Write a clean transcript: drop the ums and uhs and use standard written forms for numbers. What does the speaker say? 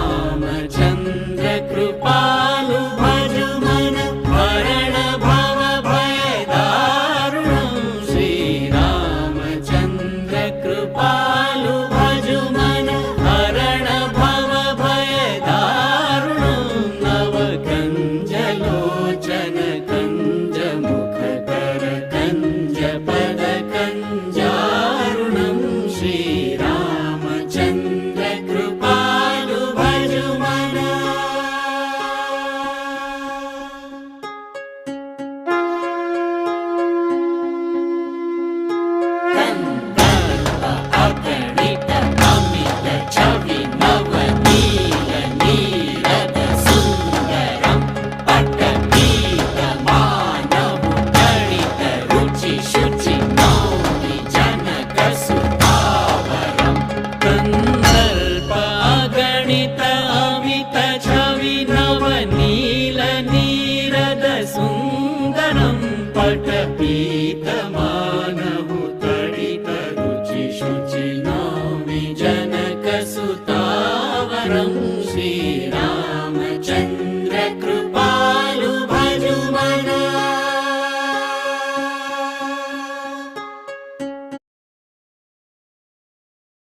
श्रीरामचन्द्र कृपालु भजु मन हरण भव भय दारुणं। श्रीरामचन्द्र कृपालु भजु मन हरण भव भय दारुणं। नव कंज लोचन कंज मुख कर कंज पद कंजारुणं। श्रीरामचन्द्र कृपालु भजु मन। कंदर्प अगणित अमित छवि नवनील नीरद सुन्दरं। पटपीत मानव गणित रुचि शुचि नौमि जनक सुतावरं। कंदर्प अगणित अमित छवि नवनील नीरद सुन्दरं। पटपीत